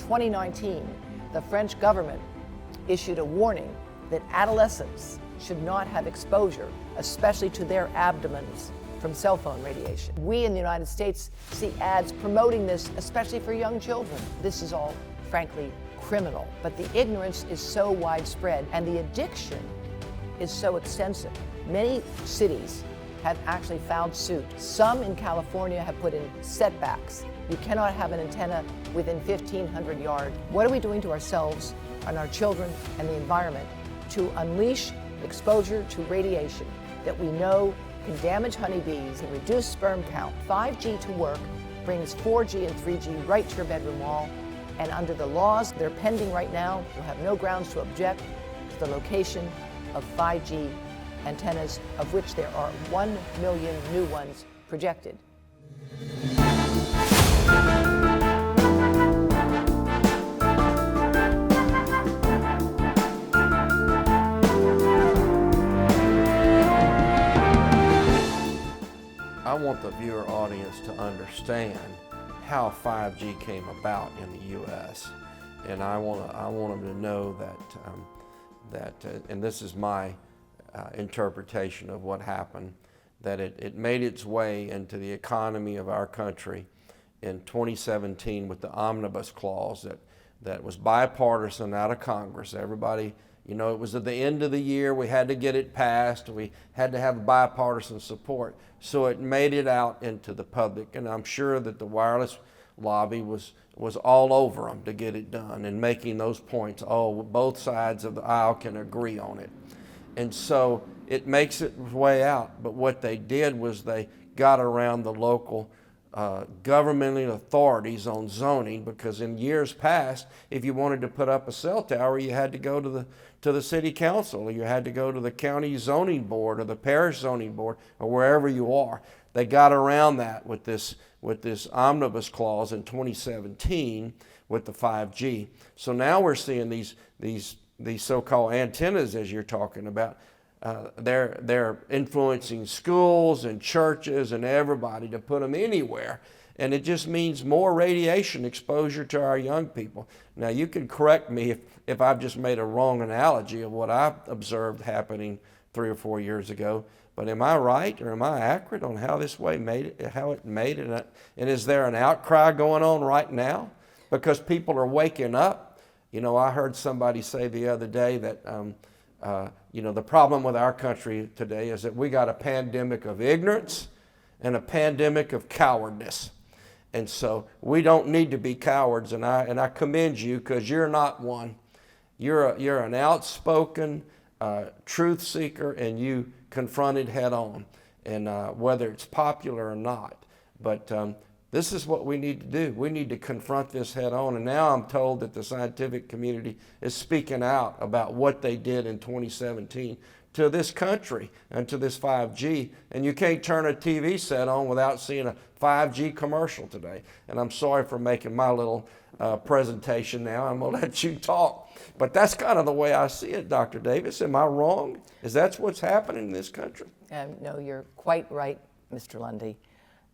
2019, the French government issued a warning that adolescents should not have exposure, especially to their abdomens, from cell phone radiation. We in the United States see ads promoting this, especially for young children. This is all, frankly, criminal. But the ignorance is so widespread and the addiction is so extensive. Many cities have actually filed suit. Some in California have put in setbacks. You cannot have an antenna within 1,500 yards. What are we doing to ourselves and our children and the environment to unleash exposure to radiation that we know can damage honeybees and reduce sperm count? 5G to work brings 4G and 3G right to your bedroom wall, and under the laws that are pending right now, you have no grounds to object to the location of 5G antennas, of which there are 1 million new ones projected. I want the viewer audience to understand how 5G came about in the U.S. And I want them to know that and this is my interpretation of what happened, that it made its way into the economy of our country in 2017 with the omnibus clause that was bipartisan out of Congress. Everybody, you know, it was at the end of the year, we had to get it passed, we had to have bipartisan support. So it made it out into the public, and I'm sure that the wireless lobby was all over them to get it done and making those points. Oh, both sides of the aisle can agree on it. And so it makes its way out. But what they did was they got around the local governmental authorities on zoning, because in years past, if you wanted to put up a cell tower, you had to go to the city council, or you had to go to the county zoning board or the parish zoning board or wherever you are. They got around that with this omnibus clause in 2017 with the 5G. So now we're seeing these so-called antennas, as you're talking about. They're influencing schools and churches and everybody to put them anywhere. And it just means more radiation exposure to our young people. Now, you can correct me if I've just made a wrong analogy of what I observed happening 3 or 4 years ago. But am I right, or am I accurate on how this way made it, how it made it? And is there an outcry going on right now? Because people are waking up. You know, I heard somebody say the other day that you know, the problem with our country today is that we got a pandemic of ignorance and a pandemic of cowardice. And so we don't need to be cowards, and I commend you, because you're not one. You're an outspoken truth seeker, and you confront it head on, and whether it's popular or not. But this is what we need to do. We need to confront this head on. And now I'm told that the scientific community is speaking out about what they did in 2017 to this country and to this 5G. And you can't turn a TV set on without seeing a 5G commercial today. And I'm sorry for making my little presentation now. I'm going to let you talk. But that's kind of the way I see it, Dr. Davis. Am I wrong? Is that what's happening in this country? No, you're quite right, Mr. Lundy.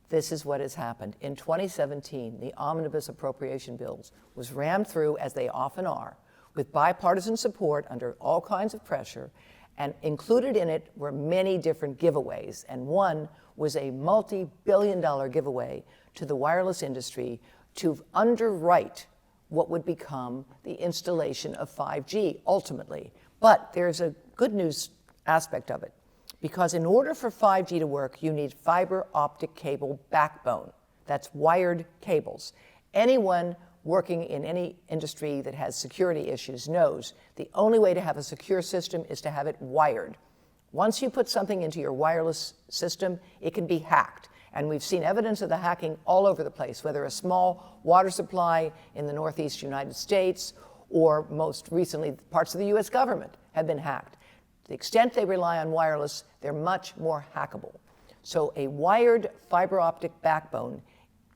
This is what has happened. In 2017, the omnibus appropriation bills was rammed through, as they often are, with bipartisan support under all kinds of pressure, and included in it were many different giveaways, and one was a multi-billion-dollar giveaway to the wireless industry to underwrite what would become the installation of 5G ultimately. But there's a good news aspect of it, because in order for 5G to work, you need fiber optic cable backbone. That's wired cables. Anyone working in any industry that has security issues knows the only way to have a secure system is to have it wired. Once you put something into your wireless system, it can be hacked. And we've seen evidence of the hacking all over the place, whether a small water supply in the Northeast United States, or most recently, parts of the US government have been hacked. To the extent they rely on wireless, they're much more hackable. So a wired fiber optic backbone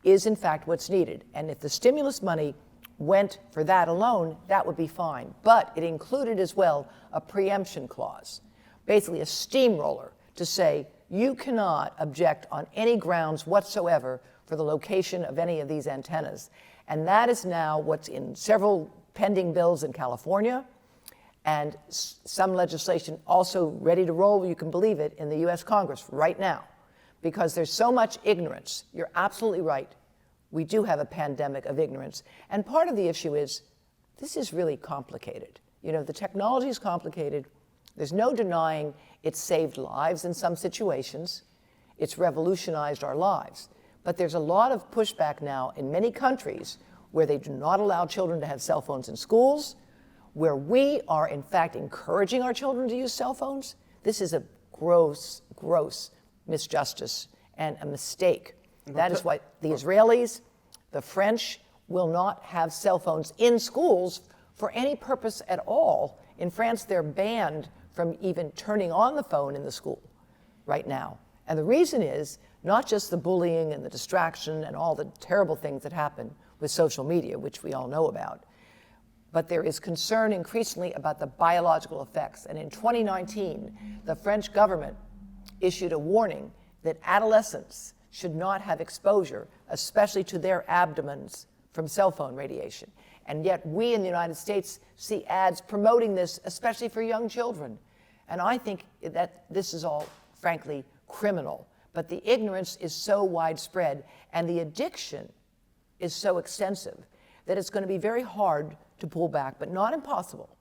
is in fact what's needed. And if the stimulus money went for that alone, that would be fine. But it included as well a preemption clause, basically a steamroller to say you cannot object on any grounds whatsoever for the location of any of these antennas. And that is now what's in several pending bills in California, and some legislation also ready to roll, you can believe it, in the US Congress right now. Because there's so much ignorance. You're absolutely right. We do have a pandemic of ignorance. And part of the issue is, this is really complicated. You know, the technology is complicated. There's no denying it's saved lives in some situations. It's revolutionized our lives. But there's a lot of pushback now in many countries where they do not allow children to have cell phones in schools, where we are in fact encouraging our children to use cell phones. This is a gross, gross misjustice and a mistake. That is why the Israelis, the French, will not have cell phones in schools for any purpose at all. In France, they're banned from even turning on the phone in the school right now. And the reason is not just the bullying and the distraction and all the terrible things that happen with social media, which we all know about, but there is concern increasingly about the biological effects. And in 2019, the French government issued a warning that adolescents should not have exposure, especially to their abdomens, from cell phone radiation. And yet we in the United States see ads promoting this, especially for young children. And I think that this is all, frankly, criminal. But the ignorance is so widespread and the addiction is so extensive that it's going to be very hard to pull back, but not impossible.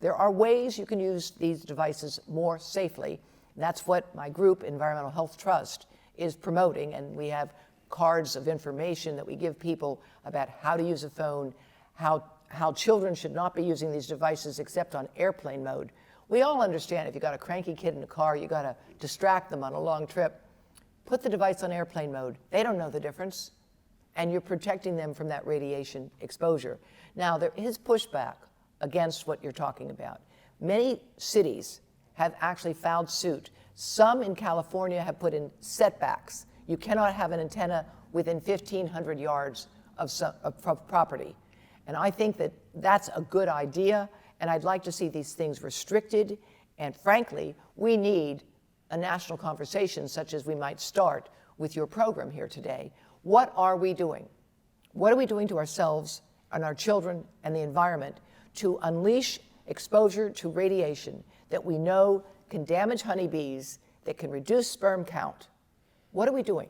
There are ways you can use these devices more safely. That's what my group, Environmental Health Trust, is promoting, and we have cards of information that we give people about how to use a phone, how children should not be using these devices except on airplane mode. We all understand if you've got a cranky kid in a car, you've got to distract them on a long trip. Put the device on airplane mode. They don't know the difference, and you're protecting them from that radiation exposure. Now, there is pushback against what you're talking about. Many cities have actually filed suit. Some in California have put in setbacks. You cannot have an antenna within 1,500 yards of property. And I think that that's a good idea, and I'd like to see these things restricted. And frankly, we need a national conversation such as we might start with your program here today. What are we doing? What are we doing to ourselves and our children and the environment to unleash exposure to radiation that we know can damage honeybees, that can reduce sperm count? What are we doing?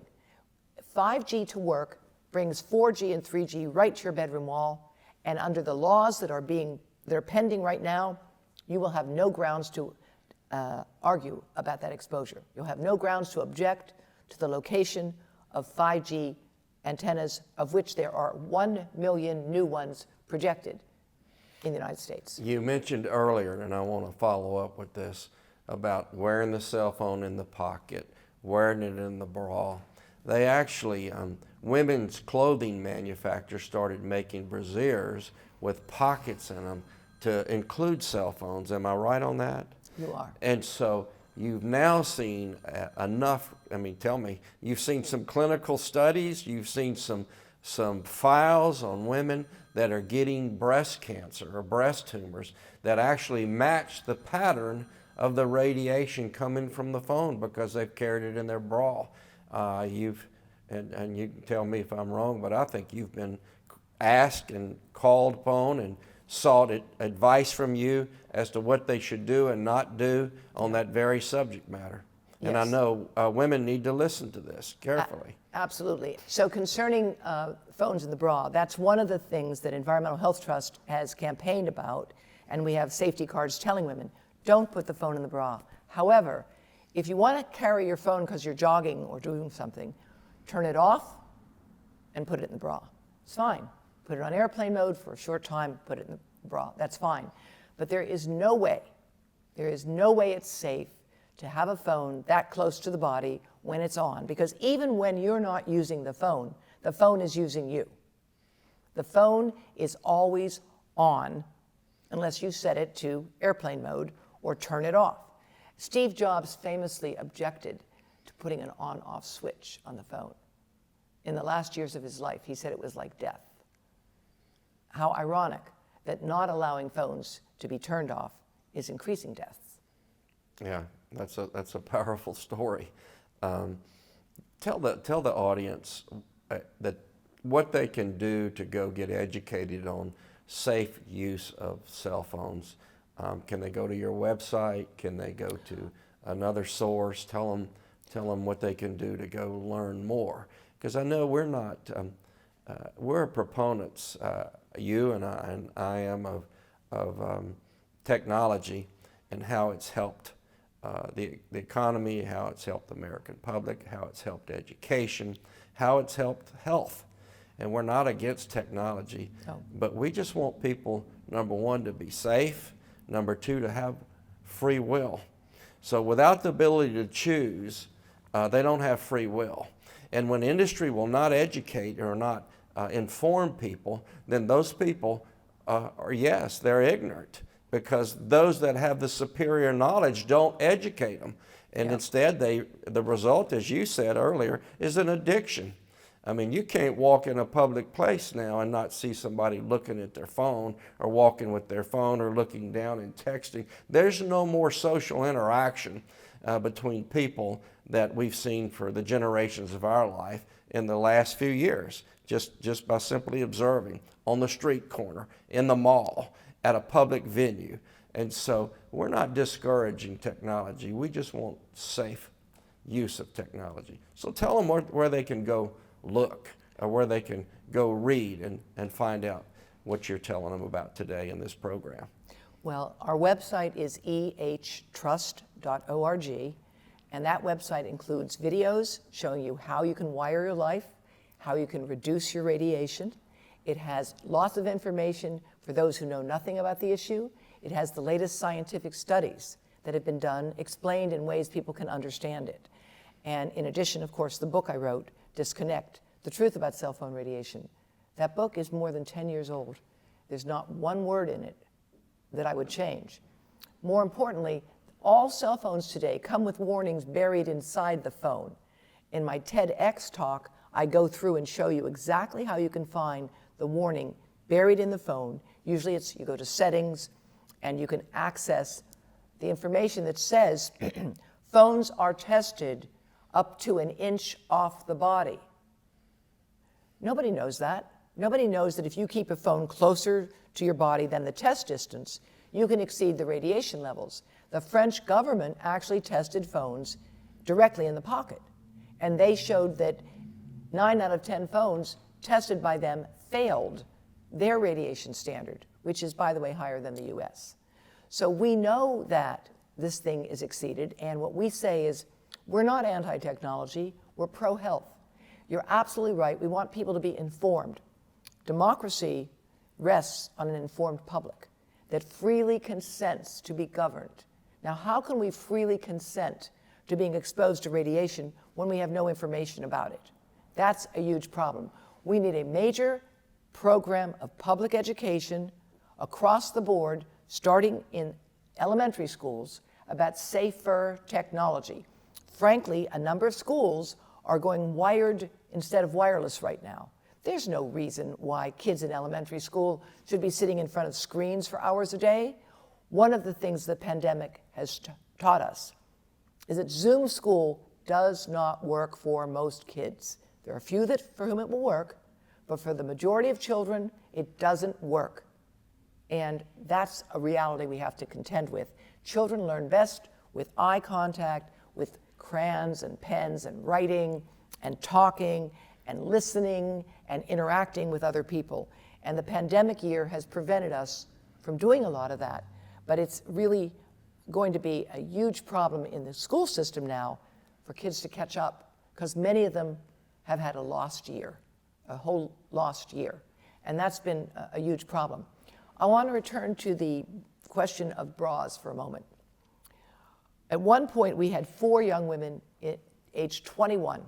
5G to work brings 4G and 3G right to your bedroom wall, and under the laws that are pending right now, you will have no grounds to argue about that exposure. You'll have no grounds to object to the location of 5G antennas, of which there are 1 million new ones projected in the United States. You mentioned earlier, and I want to follow up with this, about wearing the cell phone in the pocket, wearing it in the bra. They actually, women's clothing manufacturers started making brassieres with pockets in them to include cell phones. Am I right on that? You are. And so you've now seen enough, tell me, you've seen some clinical studies, you've seen some files on women that are getting breast cancer or breast tumors that actually match the pattern of the radiation coming from the phone because they've carried it in their bra. And you can tell me if I'm wrong, but I think you've been asked and called upon and sought advice from you as to what they should do and not do on that very subject matter. Yes. And I know women need to listen to this carefully. Absolutely. So concerning phones in the bra, that's one of the things that Environmental Health Trust has campaigned about, and we have safety cards telling women, don't put the phone in the bra. However, if you want to carry your phone because you're jogging or doing something, turn it off and put it in the bra. It's fine. Put it on airplane mode for a short time, put it in the bra. That's fine. But there is no way it's safe to have a phone that close to the body when it's on, because even when you're not using the phone is using you. The phone is always on unless you set it to airplane mode or turn it off. Steve Jobs famously objected to putting an on-off switch on the phone. In the last years of his life, he said it was like death. How ironic that not allowing phones to be turned off is increasing deaths. Yeah, that's a powerful story. Tell the audience that what they can do to go get educated on safe use of cell phones. Can they go to your website? Can they go to another source? Tell them what they can do to go learn more. Because I know we're proponents, you and I am, of technology and how it's helped the economy, how it's helped the American public, how it's helped education, how it's helped health. And we're not against technology, but we just want people, number one, to be safe, number two, to have free will. So without the ability to choose, they don't have free will. And when industry will not educate or not inform people, then those people they're ignorant, because those that have the superior knowledge don't educate them. And instead, the result, as you said earlier, is an addiction. I mean, you can't walk in a public place now and not see somebody looking at their phone or walking with their phone or looking down and texting. There's no more social interaction between people that we've seen for the generations of our life in the last few years, just by simply observing on the street corner, in the mall, at a public venue. And so we're not discouraging technology. We just want safe use of technology. So tell them where they can go look, or where they can go read and find out what you're telling them about today in this program. Well, our website is ehtrust.org, and that website includes videos showing you how you can wire your life, how you can reduce your radiation. It has lots of information for those who know nothing about the issue. It has the latest scientific studies that have been done, explained in ways people can understand it. And in addition, of course, the book I wrote, Disconnect, The Truth About Cell Phone Radiation. That book is more than 10 years old. There's not one word in it that I would change. More importantly, all cell phones today come with warnings buried inside the phone. In my TEDx talk, I go through and show you exactly how you can find the warning buried in the phone. Usually you go to settings and you can access the information that says phones are tested up to an inch off the body. Nobody knows that. Nobody knows that if you keep a phone closer to your body than the test distance, you can exceed the radiation levels. The French government actually tested phones directly in the pocket, and they showed that 9 out of 10 phones tested by them failed their radiation standard, which is, by the way, higher than the US. So we know that this thing is exceeded, and what we say is, we're not anti-technology, we're pro-health. You're absolutely right, we want people to be informed. Democracy rests on an informed public that freely consents to be governed. Now, how can we freely consent to being exposed to radiation when we have no information about it? That's a huge problem. We need a major program of public education across the board, starting in elementary schools, about safer technology. Frankly, a number of schools are going wired instead of wireless right now. There's no reason why kids in elementary school should be sitting in front of screens for hours a day. One of the things the pandemic has taught us is that Zoom school does not work for most kids. There are a few for whom it will work, but for the majority of children, it doesn't work. And that's a reality we have to contend with. Children learn best with eye contact, with crayons and pens and writing and talking and listening and interacting with other people. And the pandemic year has prevented us from doing a lot of that. But it's really going to be a huge problem in the school system now for kids to catch up, because many of them have had a lost year, a whole lost year. And that's been a huge problem. I want to return to the question of bras for a moment. At one point, we had 4 young women aged 21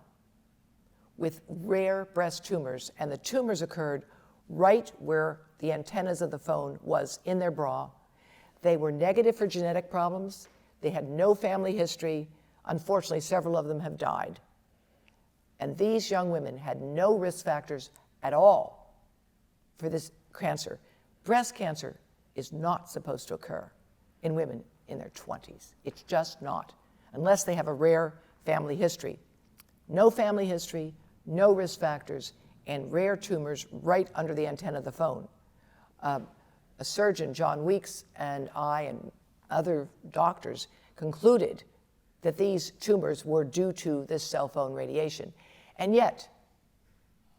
with rare breast tumors, and the tumors occurred right where the antennas of the phone was in their bra. They were negative for genetic problems. They had no family history. Unfortunately, several of them have died. And these young women had no risk factors at all for this cancer. Breast cancer is not supposed to occur in women in their 20s. It's just not, unless they have a rare family history. No family history, no risk factors. and rare tumors right under the antenna of the phone. A surgeon, John Weeks, and I and other doctors concluded that these tumors were due to this cell phone radiation. And yet,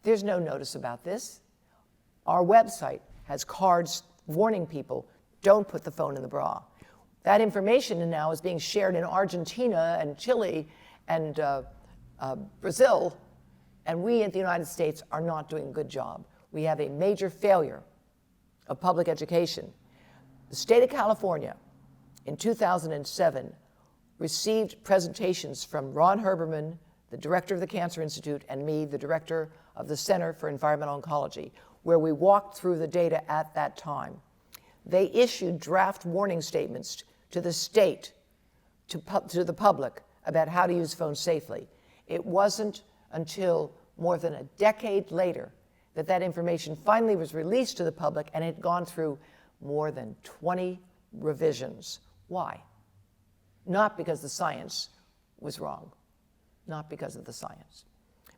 there's no notice about this. Our website has cards warning people, don't put the phone in the bra. That information now is being shared in Argentina and Chile and Brazil, and we in the United States are not doing a good job. We have a major failure of public education. The state of California in 2007 received presentations from Ron Herberman, the director of the Cancer Institute, and me, the director of the Center for Environmental Oncology, where we walked through the data at that time. They issued draft warning statements to the state, to the public, about how to use phones safely. It wasn't until more than a decade later that that information finally was released to the public, and it had gone through more than 20 revisions. Why? Not because the science was wrong, not because of the science,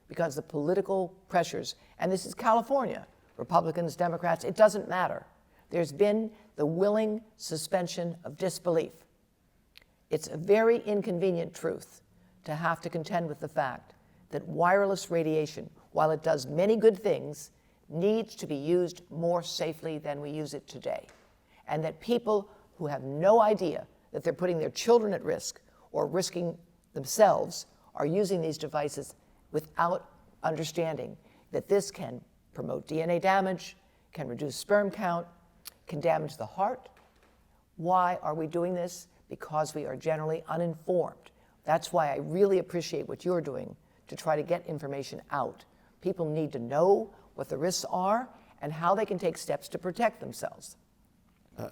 because the political pressures, and this is California, Republicans, Democrats, it doesn't matter. There's been the willing suspension of disbelief. It's a very inconvenient truth to have to contend with the fact that wireless radiation, while it does many good things, needs to be used more safely than we use it today. And that people who have no idea that they're putting their children at risk or risking themselves are using these devices without understanding that this can promote DNA damage, can reduce sperm count, can damage the heart. Why are we doing this? Because we are generally uninformed. That's why I really appreciate what you're doing to try to get information out. People need to know what the risks are and how they can take steps to protect themselves.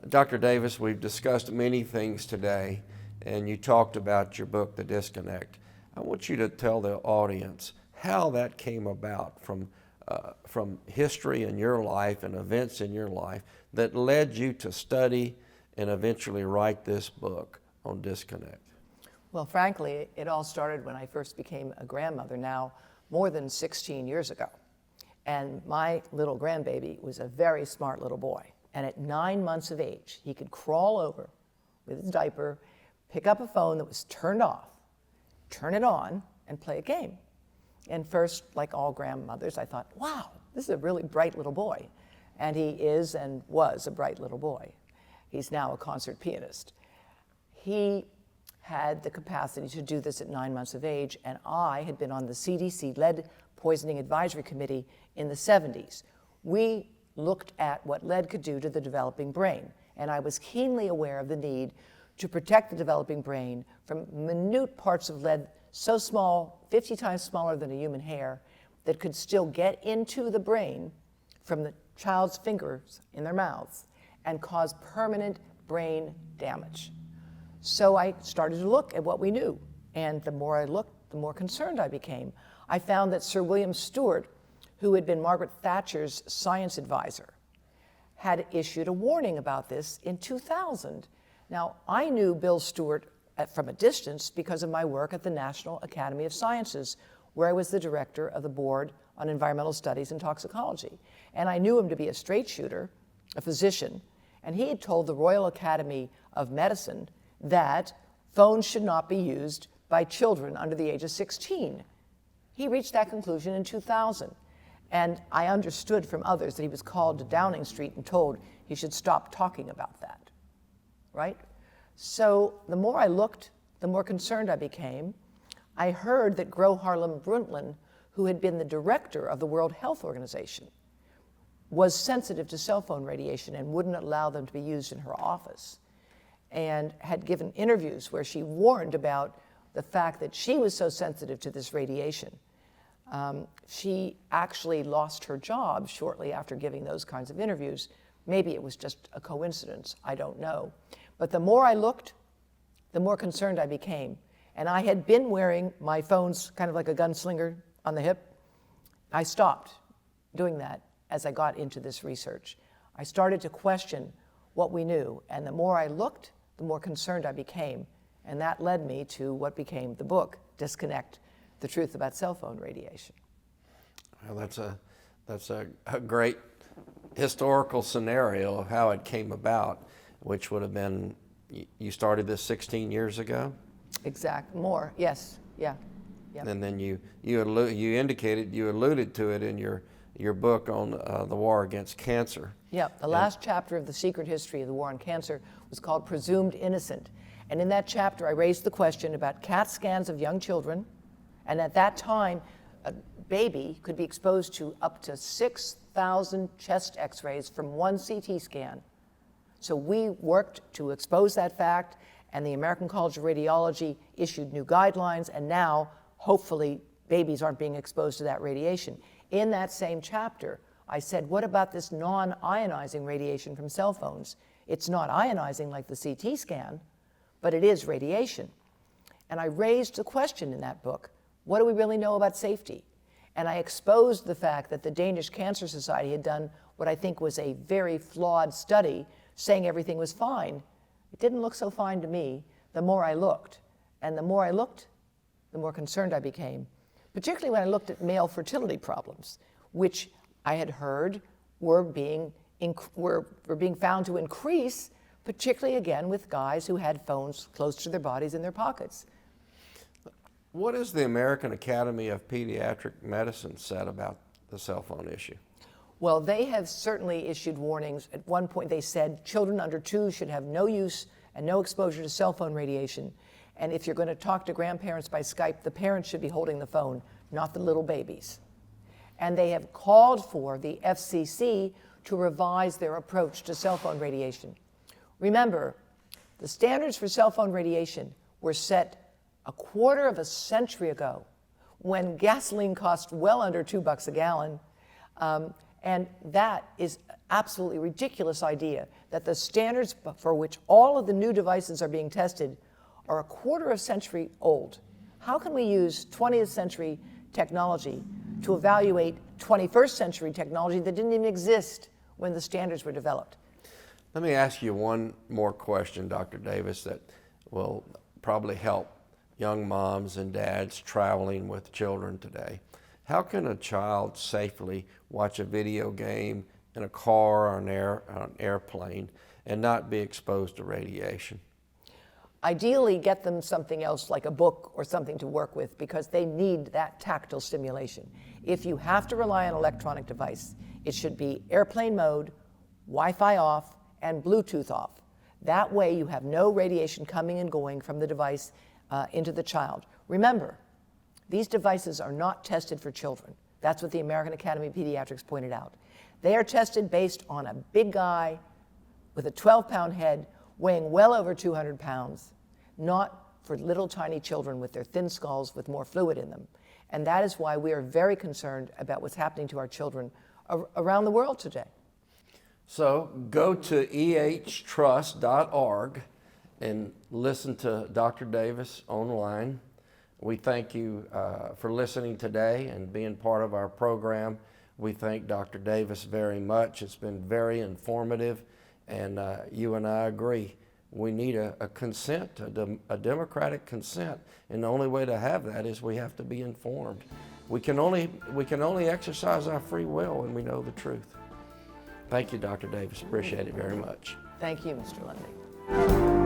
Dr. Davis, we've discussed many things today, and you talked about your book, The Disconnect. I want you to tell the audience how that came about from history in your life and events in your life that led you to study and eventually write this book on disconnect. Well, frankly, it all started when I first became a grandmother, now more than 16 years ago. And my little grandbaby was a very smart little boy. And at 9 months of age, he could crawl over with his diaper, pick up a phone that was turned off, turn it on, and play a game. And first, like all grandmothers, I thought, wow, this is a really bright little boy. And he is and was a bright little boy. He's now a concert pianist. He had the capacity to do this at 9 months of age, and I had been on the CDC Lead Poisoning Advisory Committee in the 70s. We looked at what lead could do to the developing brain, and I was keenly aware of the need to protect the developing brain from minute parts of lead so small, 50 times smaller than a human hair, that could still get into the brain from the child's fingers in their mouths and cause permanent brain damage. So I started to look at what we knew, and the more I looked, the more concerned I became. I found that Sir William Stewart, who had been Margaret Thatcher's science advisor, had issued a warning about this in 2000. Now, I knew Bill Stewart from a distance because of my work at the National Academy of Sciences, where I was the director of the Board on Environmental Studies and Toxicology. And I knew him to be a straight shooter, a physician, and he had told the Royal Academy of Medicine that phones should not be used by children under the age of 16. He reached that conclusion in 2000. And I understood from others that he was called to Downing Street and told he should stop talking about that, right? So the more I looked, the more concerned I became. I heard that Gro Harlem Brundtland, who had been the director of the World Health Organization, was sensitive to cell phone radiation and wouldn't allow them to be used in her office, and had given interviews where she warned about the fact that she was so sensitive to this radiation. She actually lost her job shortly after giving those kinds of interviews. Maybe it was just a coincidence, I don't know. But the more I looked, the more concerned I became. And I had been wearing my phones kind of like a gunslinger on the hip. I stopped doing that as I got into this research. I started to question what we knew, and the more I looked, the more concerned I became. And that led me to what became the book, Disconnect: The Truth About Cell Phone Radiation. Well, That's a great historical scenario of how it came about, which would have been, you started this 16 years ago? More, yes, yeah. Yep. And then you alluded to it in your book on the war against cancer. Yeah, the last chapter of The Secret History of the War on Cancer was called Presumed Innocent. And in that chapter, I raised the question about CAT scans of young children. And at that time, a baby could be exposed to up to 6,000 chest x-rays from one CT scan. So we worked to expose that fact, and the American College of Radiology issued new guidelines, and now, hopefully, babies aren't being exposed to that radiation. In that same chapter, I said, what about this non-ionizing radiation from cell phones? It's not ionizing like the CT scan, but it is radiation. And I raised the question in that book, what do we really know about safety? And I exposed the fact that the Danish Cancer Society had done what I think was a very flawed study, saying everything was fine. It didn't look so fine to me the more I looked. And the more I looked, the more concerned I became, particularly when I looked at male fertility problems, which I had heard were being found to increase, particularly again with guys who had phones close to their bodies in their pockets. What has the American Academy of Pediatric Medicine said about the cell phone issue? Well, they have certainly issued warnings. At one point they said children under 2 should have no use and no exposure to cell phone radiation. And if you're going to talk to grandparents by Skype, the parents should be holding the phone, not the little babies. And they have called for the FCC to revise their approach to cell phone radiation. Remember, the standards for cell phone radiation were set a quarter of a century ago when gasoline cost well under $2 a gallon. And that is absolutely ridiculous idea that the standards for which all of the new devices are being tested are a quarter of a century old. How can we use 20th century technology to evaluate 21st century technology that didn't even exist when the standards were developed? Let me ask you one more question, Dr. Davis, that will probably help young moms and dads traveling with children today. How can a child safely watch a video game in a car or an airplane and not be exposed to radiation? Ideally, get them something else like a book or something to work with because they need that tactile stimulation. If you have to rely on an electronic device, it should be airplane mode, Wi-Fi off, and Bluetooth off. That way you have no radiation coming and going from the device into the child. Remember, these devices are not tested for children. That's what the American Academy of Pediatrics pointed out. They are tested based on a big guy with a 12-pound head weighing well over 200 pounds, not for little tiny children with their thin skulls with more fluid in them. And that is why we are very concerned about what's happening to our children around the world today. So go to ehtrust.org and listen to Dr. Davis online. We thank you for listening today and being part of our program. We thank Dr. Davis very much. It's been very informative, and you and I agree. We need a consent, a democratic consent, and the only way to have that is we have to be informed. We can only exercise our free will when we know the truth. Thank you, Dr. Davis. Appreciate it very much. Thank you, Mr. Lundy.